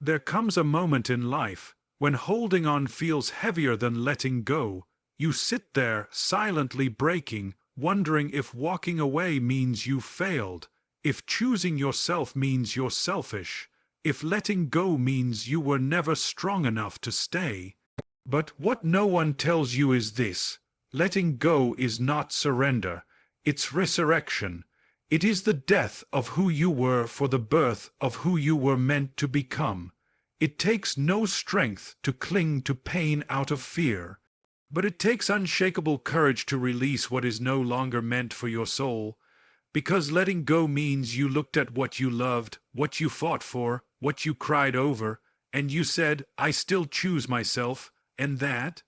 There comes a moment in life when holding on feels heavier than letting go. You sit there, silently breaking, wondering if walking away means you failed, if choosing yourself means you're selfish, if letting go means you were never strong enough to stay. But what no one tells you is this: letting go is not surrender, it's resurrection. It is the death of who you were for the birth of who you were meant to become. It takes no strength to cling to pain out of fear, but it takes unshakable courage to release what is no longer meant for your soul, because letting go means you looked at what you loved, what you fought for, what you cried over, and you said, "I still choose myself," and that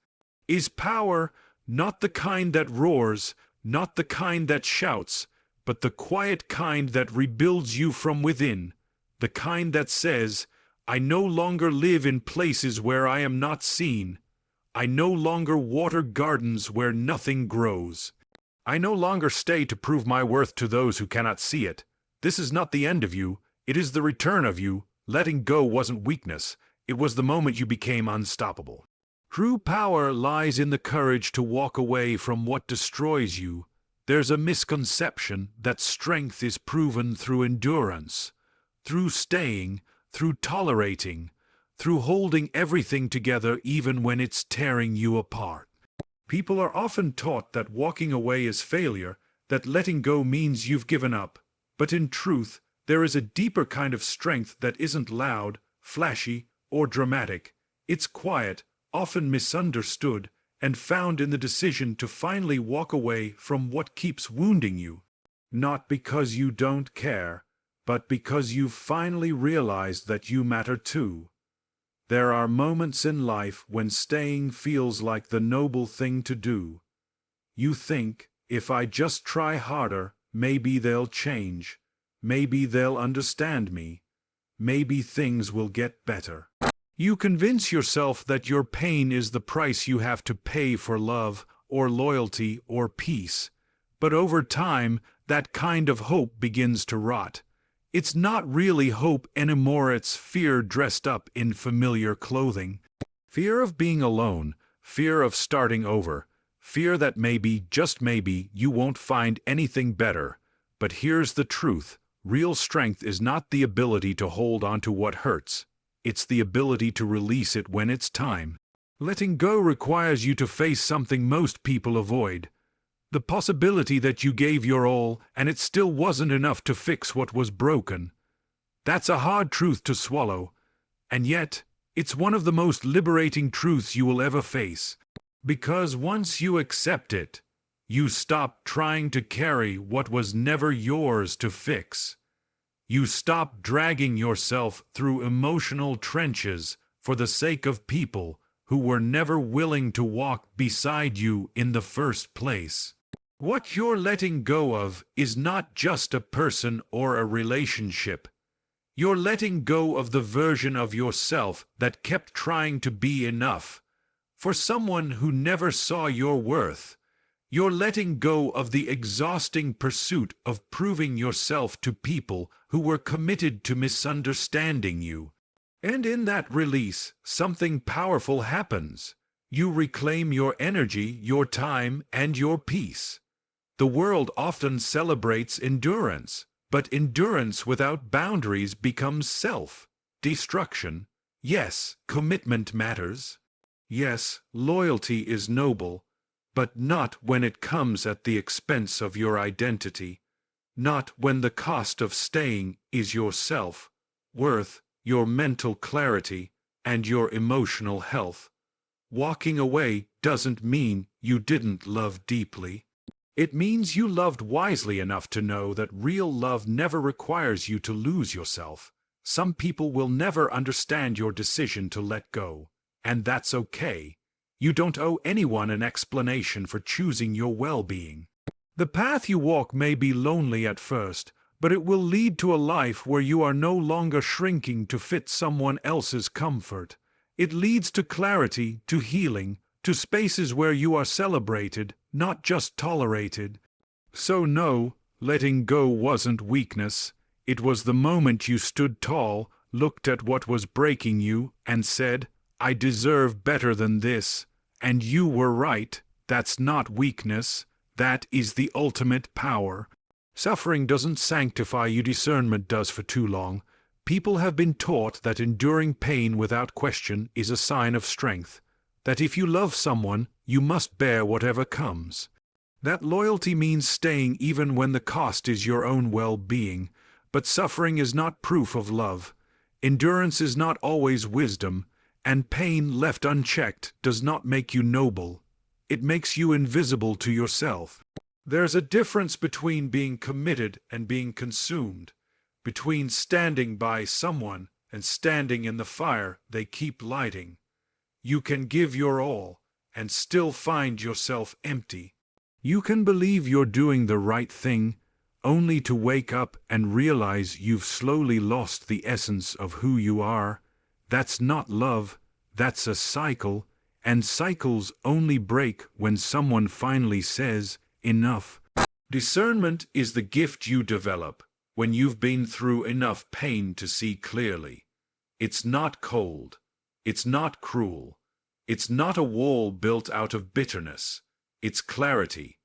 is power, not the kind that roars, not the kind that shouts, but the quiet kind that rebuilds you from within, the kind that says, "I no longer live in places where I am not seen. I no longer water gardens where nothing grows. I no longer stay to prove my worth to those who cannot see it. This is not the end of you, it is the return of you." Letting go wasn't weakness, it was the moment you became unstoppable. True power lies in the courage to walk away from what destroys you. There's a misconception that strength is proven through endurance, through staying, through tolerating, through holding everything together even when it's tearing you apart. People are often taught that walking away is failure, that letting go means you've given up. But in truth, there is a deeper kind of strength that isn't loud, flashy, or dramatic. It's quiet, often misunderstood, and found in the decision to finally walk away from what keeps wounding you. Not because you don't care, but because you've finally realized that you matter too. There are moments in life when staying feels like the noble thing to do. You think, if I just try harder, maybe they'll change, maybe they'll understand me, maybe things will get better. You convince yourself that your pain is the price you have to pay for love, or loyalty, or peace. But over time, that kind of hope begins to rot. It's not really hope anymore, it's fear dressed up in familiar clothing. Fear of being alone, fear of starting over, fear that maybe, just maybe, you won't find anything better. But here's the truth: real strength is not the ability to hold on to what hurts. It's the ability to release it when it's time. Letting go requires you to face something most people avoid: the possibility that you gave your all and it still wasn't enough to fix what was broken. That's a hard truth to swallow, and yet it's one of the most liberating truths you will ever face. Because once you accept it, you stop trying to carry what was never yours to fix. You stop dragging yourself through emotional trenches for the sake of people who were never willing to walk beside you in the first place. What you're letting go of is not just a person or a relationship. You're letting go of the version of yourself that kept trying to be enough for someone who never saw your worth. You're letting go of the exhausting pursuit of proving yourself to people who were committed to misunderstanding you. And in that release, something powerful happens. You reclaim your energy, your time, and your peace. The world often celebrates endurance, but endurance without boundaries becomes self-destruction. Yes, commitment matters. Yes, loyalty is noble. But not when it comes at the expense of your identity. Not when the cost of staying is your self-worth, your mental clarity, and your emotional health. Walking away doesn't mean you didn't love deeply. It means you loved wisely enough to know that real love never requires you to lose yourself. Some people will never understand your decision to let go, and that's okay. You don't owe anyone an explanation for choosing your well-being. The path you walk may be lonely at first, but it will lead to a life where you are no longer shrinking to fit someone else's comfort. It leads to clarity, to healing, to spaces where you are celebrated, not just tolerated. So no, letting go wasn't weakness. It was the moment you stood tall, looked at what was breaking you, and said, "I deserve better than this, and you were right." That's not weakness, that is the ultimate power. Suffering doesn't sanctify you, discernment does for too long. People have been taught that enduring pain without question is a sign of strength, that if you love someone, you must bear whatever comes. That loyalty means staying even when the cost is your own well-being, but suffering is not proof of love. Endurance is not always wisdom, and pain left unchecked does not make you noble. It makes you invisible to yourself. There's a difference between being committed and being consumed, between standing by someone and standing in the fire they keep lighting. You can give your all and still find yourself empty. You can believe you're doing the right thing, only to wake up and realize you've slowly lost the essence of who you are. That's not love, that's a cycle, and cycles only break when someone finally says, "Enough." Discernment is the gift you develop when you've been through enough pain to see clearly. It's not cold. It's not cruel. It's not a wall built out of bitterness. It's clarity.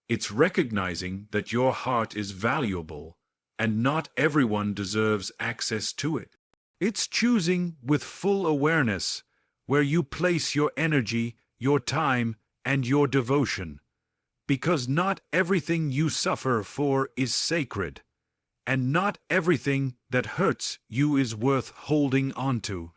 It's recognizing that your heart is valuable, and not everyone deserves access to it. It's choosing with full awareness where you place your energy, your time, and your devotion. Because not everything you suffer for is sacred, and not everything that hurts you is worth holding onto.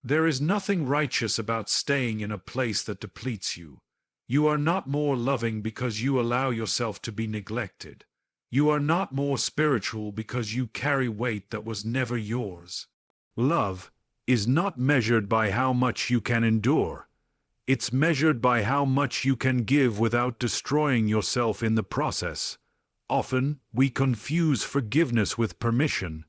There is nothing righteous about staying in a place that depletes you. You are not more loving because you allow yourself to be neglected. You are not more spiritual because you carry weight that was never yours. Love is not measured by how much you can endure. It's measured by how much you can give without destroying yourself in the process. Often, we confuse forgiveness with permission.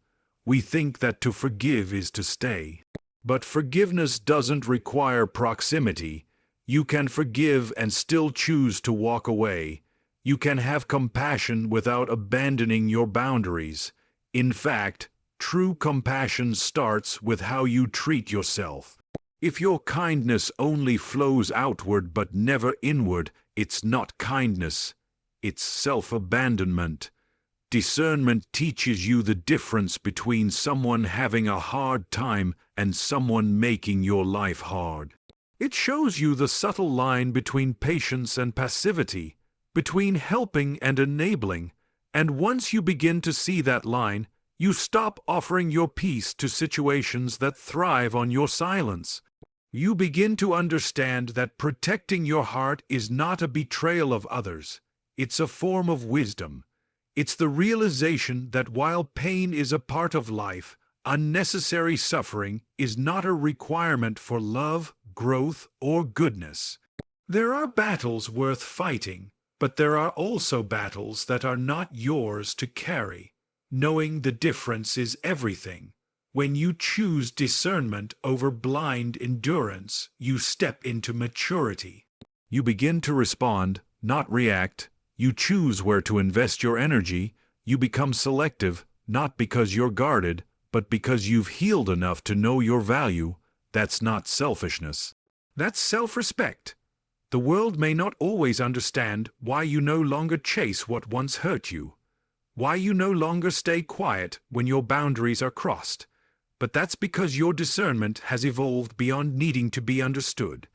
We think that to forgive is to stay. But forgiveness doesn't require proximity. You can forgive and still choose to walk away. You can have compassion without abandoning your boundaries. In fact, true compassion starts with how you treat yourself. If your kindness only flows outward but never inward, it's not kindness. It's self-abandonment. Discernment teaches you the difference between someone having a hard time and someone making your life hard. It shows you the subtle line between patience and passivity, between helping and enabling, and once you begin to see that line, you stop offering your peace to situations that thrive on your silence. You begin to understand that protecting your heart is not a betrayal of others. It's a form of wisdom. It's the realization that while pain is a part of life, unnecessary suffering is not a requirement for love, growth, or goodness. There are battles worth fighting, but there are also battles that are not yours to carry. Knowing the difference is everything. When you choose discernment over blind endurance, you step into maturity. You begin to respond, not react. You choose where to invest your energy. You become selective, not because you're guarded, but because you've healed enough to know your value. That's not selfishness. That's self-respect. The world may not always understand why you no longer chase what once hurt you, why you no longer stay quiet when your boundaries are crossed. But that's because your discernment has evolved beyond needing to be understood.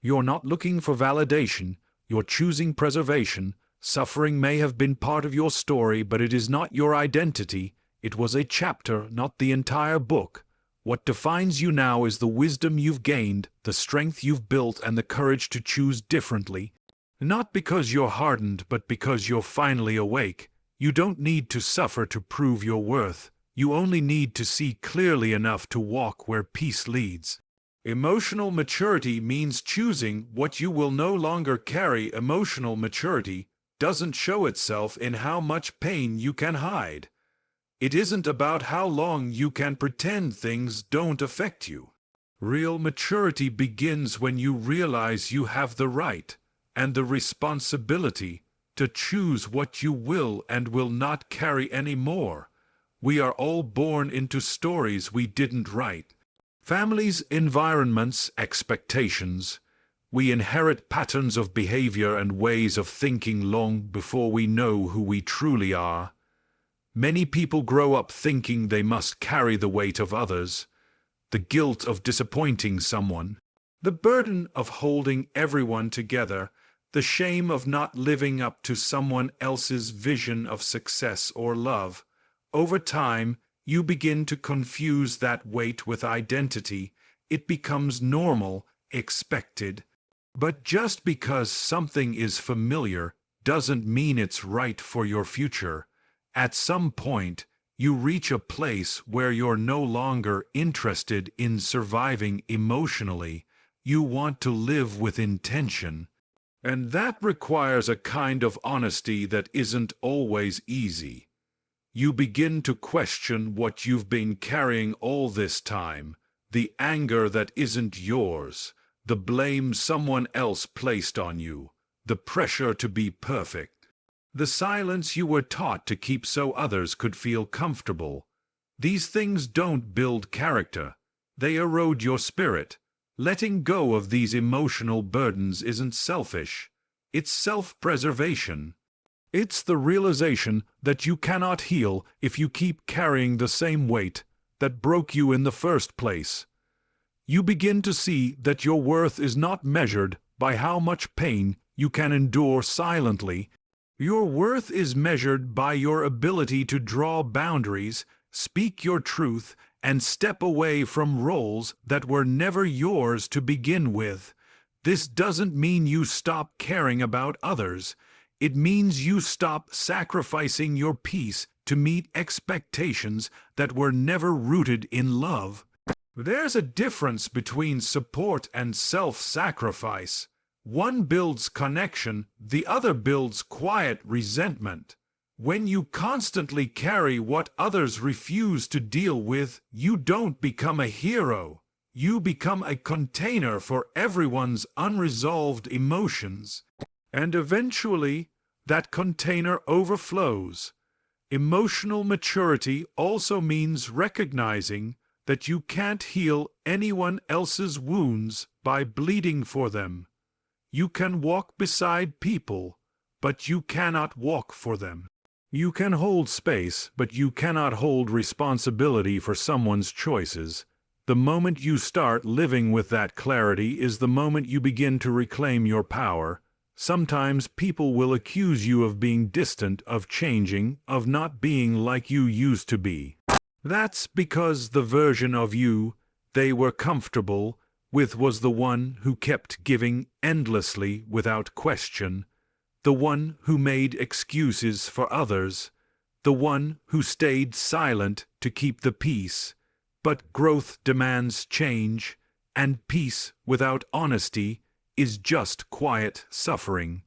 You're not looking for validation, you're choosing preservation. Suffering may have been part of your story, but it is not your identity. It was a chapter, not the entire book. What defines you now is the wisdom you've gained, the strength you've built, and the courage to choose differently. Not because you're hardened, but because you're finally awake. You don't need to suffer to prove your worth. You only need to see clearly enough to walk where peace leads. Emotional maturity means choosing what you will no longer carry. Emotional maturity doesn't show itself in how much pain you can hide. It isn't about how long you can pretend things don't affect you. Real maturity begins when you realize you have the right and the responsibility to choose what you will and will not carry anymore. We are all born into stories we didn't write. Families, environments, expectations. We inherit patterns of behavior and ways of thinking long before we know who we truly are. Many people grow up thinking they must carry the weight of others, the guilt of disappointing someone, the burden of holding everyone together, the shame of not living up to someone else's vision of success or love. Over time, you begin to confuse that weight with identity. It becomes normal, expected. But just because something is familiar doesn't mean it's right for your future. At some point, you reach a place where you're no longer interested in surviving emotionally. You want to live with intention. And that requires a kind of honesty that isn't always easy. You begin to question what you've been carrying all this time, the anger that isn't yours, the blame someone else placed on you, the pressure to be perfect, the silence you were taught to keep so others could feel comfortable. These things don't build character. They erode your spirit. Letting go of these emotional burdens isn't selfish. It's self-preservation. It's the realization that you cannot heal if you keep carrying the same weight that broke you in the first place. You begin to see that your worth is not measured by how much pain you can endure silently. Your worth is measured by your ability to draw boundaries, speak your truth, and step away from roles that were never yours to begin with. This doesn't mean you stop caring about others. It means you stop sacrificing your peace to meet expectations that were never rooted in love. There's a difference between support and self-sacrifice. One builds connection, the other builds quiet resentment. When you constantly carry what others refuse to deal with, you don't become a hero. You become a container for everyone's unresolved emotions. And eventually, that container overflows. Emotional maturity also means recognizing that you can't heal anyone else's wounds by bleeding for them. You can walk beside people, but you cannot walk for them. You can hold space, but you cannot hold responsibility for someone's choices. The moment you start living with that clarity is the moment you begin to reclaim your power. Sometimes people will accuse you of being distant, of changing, of not being like you used to be. That's because the version of you they were comfortable with was the one who kept giving endlessly without question, the one who made excuses for others, the one who stayed silent to keep the peace. But growth demands change, and peace without honesty is just quiet suffering.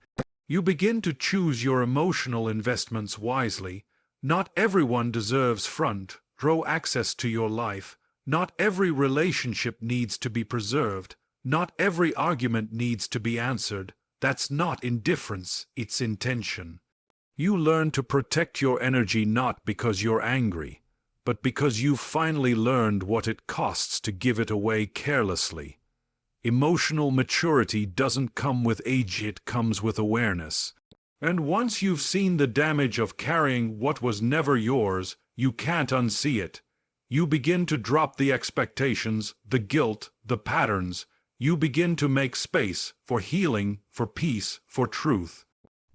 You begin to choose your emotional investments wisely. Not everyone deserves front row access to your life. Not every relationship needs to be preserved. Not every argument needs to be answered. That's not indifference, it's intention. You learn to protect your energy not because you're angry, but because you've finally learned what it costs to give it away carelessly. Emotional maturity doesn't come with age, it comes with awareness. And once you've seen the damage of carrying what was never yours, you can't unsee it. You begin to drop the expectations, the guilt, the patterns. You begin to make space for healing, for peace, for truth.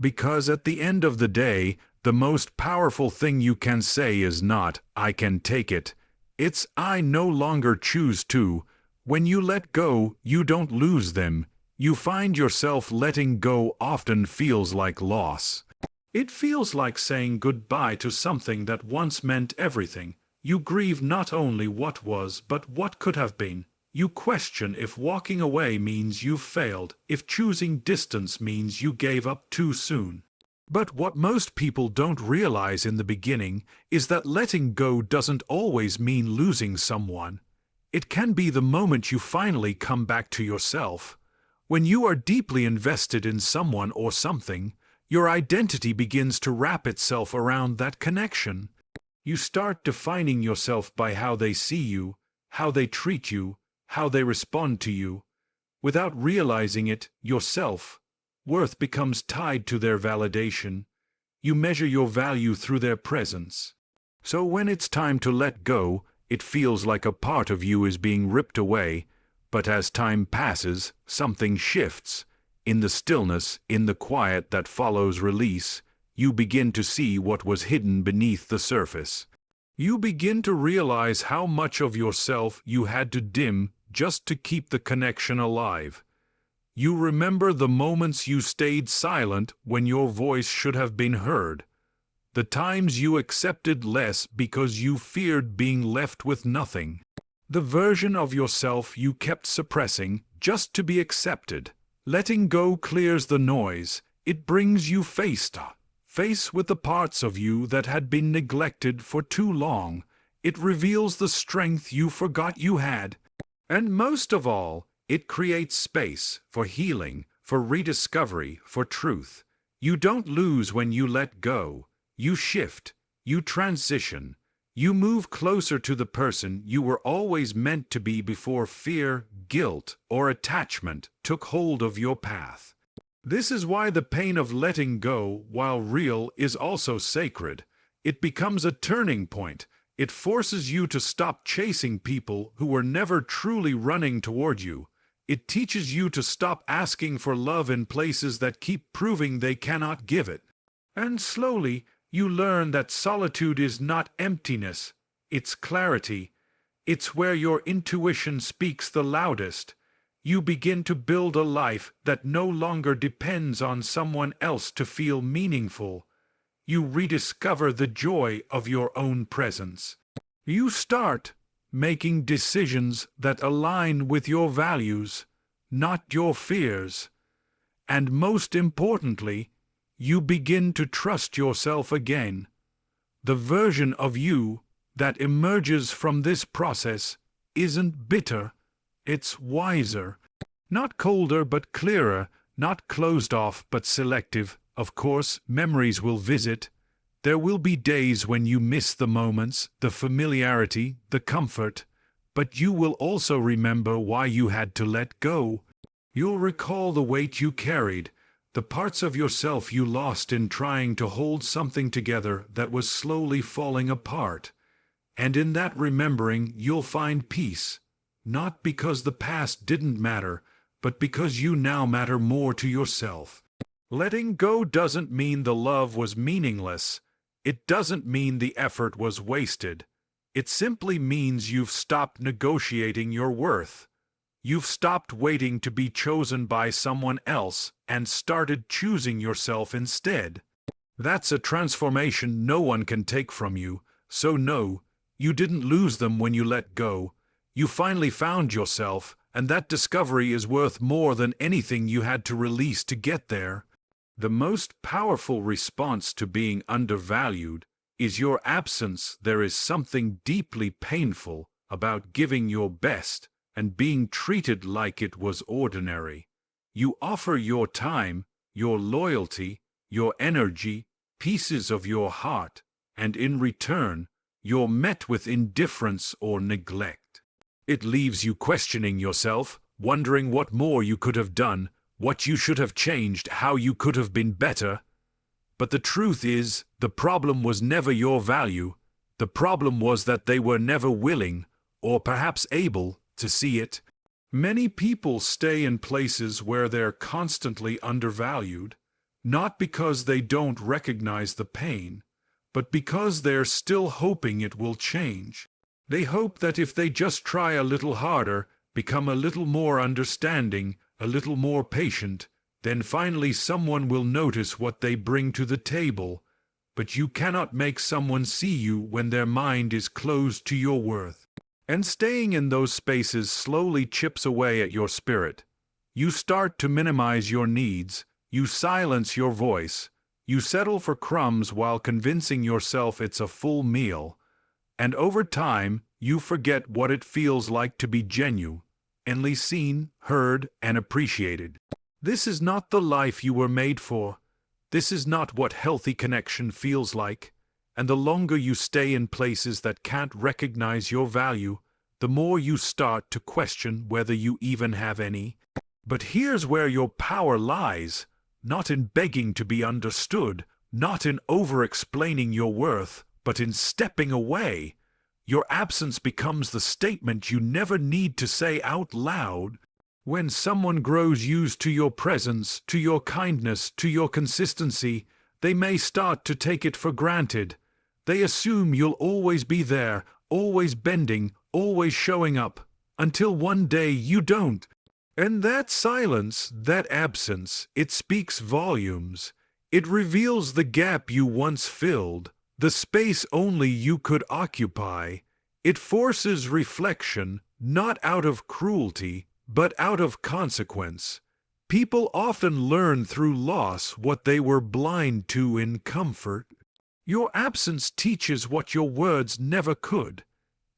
Because at the end of the day, the most powerful thing you can say is not, "I can take it." It's, "I no longer choose to." When you let go, you don't lose them. You find yourself letting go often feels like loss. It feels like saying goodbye to something that once meant everything. You grieve not only what was, but what could have been. You question if walking away means you've failed, if choosing distance means you gave up too soon. But what most people don't realize in the beginning is that letting go doesn't always mean losing someone. It can be the moment you finally come back to yourself. When you are deeply invested in someone or something, your identity begins to wrap itself around that connection. You start defining yourself by how they see you, how they treat you, how they respond to you. Without realizing it, your self-worth becomes tied to their validation. You measure your value through their presence. So when it's time to let go, it feels like a part of you is being ripped away, but as time passes, something shifts. In the stillness, in the quiet that follows release, you begin to see what was hidden beneath the surface. You begin to realize how much of yourself you had to dim just to keep the connection alive. You remember the moments you stayed silent when your voice should have been heard. The times you accepted less because you feared being left with nothing. The version of yourself you kept suppressing just to be accepted. Letting go clears the noise. It brings you face with the parts of you that had been neglected for too long. It reveals the strength you forgot you had. And most of all, it creates space for healing, for rediscovery, for truth. You don't lose when you let go. You shift, you transition, you move closer to the person you were always meant to be before fear, guilt, or attachment took hold of your path. This is why the pain of letting go, while real, is also sacred. It becomes a turning point. It forces you to stop chasing people who were never truly running toward you. It teaches you to stop asking for love in places that keep proving they cannot give it. And slowly, you learn that solitude is not emptiness, it's clarity. It's where your intuition speaks the loudest. You begin to build a life that no longer depends on someone else to feel meaningful. You rediscover the joy of your own presence. You start making decisions that align with your values, not your fears. And most importantly, you begin to trust yourself again. The version of you that emerges from this process isn't bitter, it's wiser. Not colder but clearer, not closed off but selective. Of course, memories will visit. There will be days when you miss the moments, the familiarity, the comfort. But you will also remember why you had to let go. You'll recall the weight you carried, the parts of yourself you lost in trying to hold something together that was slowly falling apart. And in that remembering, you'll find peace. Not because the past didn't matter, but because you now matter more to yourself. Letting go doesn't mean the love was meaningless. It doesn't mean the effort was wasted. It simply means you've stopped negotiating your worth. You've stopped waiting to be chosen by someone else and started choosing yourself instead. That's a transformation no one can take from you. So no, you didn't lose them when you let go. You finally found yourself, and that discovery is worth more than anything you had to release to get there. The most powerful response to being undervalued is your absence. There is something deeply painful about giving your best and being treated like it was ordinary. You offer your time, your loyalty, your energy, pieces of your heart, and in return, you're met with indifference or neglect. It leaves you questioning yourself, wondering what more you could have done, what you should have changed, how you could have been better. But the truth is, the problem was never your value. The problem was that they were never willing, or perhaps able, to see it. Many people stay in places where they're constantly undervalued, not because they don't recognize the pain, but because they're still hoping it will change. They hope that if they just try a little harder, become a little more understanding, a little more patient, then finally someone will notice what they bring to the table. But you cannot make someone see you when their mind is closed to your worth. And staying in those spaces slowly chips away at your spirit. You start to minimize your needs, you silence your voice, you settle for crumbs while convincing yourself it's a full meal. And over time, you forget what it feels like to be genuinely seen, heard, and appreciated. This is not the life you were made for. This is not what healthy connection feels like. And the longer you stay in places that can't recognize your value, the more you start to question whether you even have any. But here's where your power lies, not in begging to be understood, not in over-explaining your worth, but in stepping away. Your absence becomes the statement you never need to say out loud. When someone grows used to your presence, to your kindness, to your consistency, they may start to take it for granted. They assume you'll always be there, always bending, always showing up, until one day you don't. And that silence, that absence, it speaks volumes. It reveals the gap you once filled, the space only you could occupy. It forces reflection, not out of cruelty, but out of consequence. People often learn through loss what they were blind to in comfort. Your absence teaches what your words never could.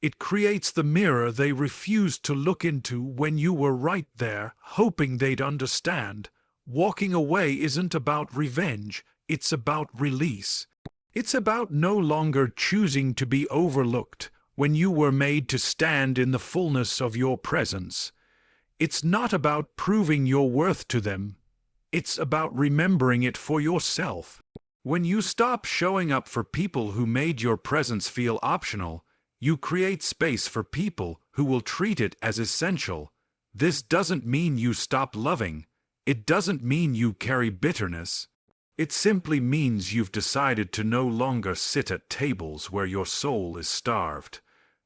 It creates the mirror they refused to look into when you were right there, hoping they'd understand. Walking away isn't about revenge, it's about release. It's about no longer choosing to be overlooked when you were made to stand in the fullness of your presence. It's not about proving your worth to them. It's about remembering it for yourself. When you stop showing up for people who made your presence feel optional, you create space for people who will treat it as essential. This doesn't mean you stop loving. It doesn't mean you carry bitterness. It simply means you've decided to no longer sit at tables where your soul is starved.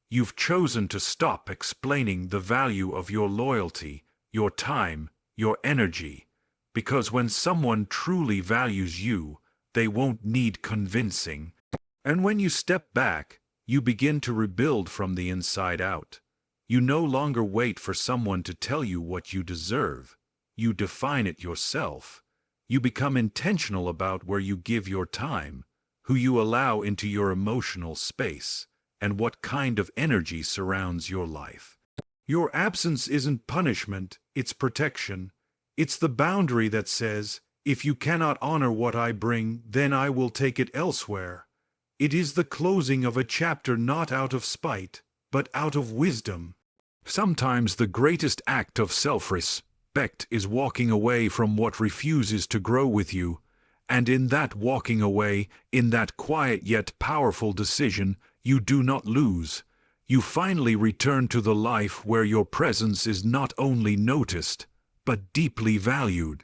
You've chosen to stop explaining the value of your loyalty, your time, your energy. Because when someone truly values you, they won't need convincing. And when you step back, you begin to rebuild from the inside out. You no longer wait for someone to tell you what you deserve. You define it yourself. You become intentional about where you give your time, who you allow into your emotional space, and what kind of energy surrounds your life. Your absence isn't punishment, it's protection. It's the boundary that says, if you cannot honor what I bring, then I will take it elsewhere. It is the closing of a chapter not out of spite, but out of wisdom. Sometimes the greatest act of self-respect is walking away from what refuses to grow with you, and in that walking away, in that quiet yet powerful decision, you do not lose. You finally return to the life where your presence is not only noticed, but deeply valued.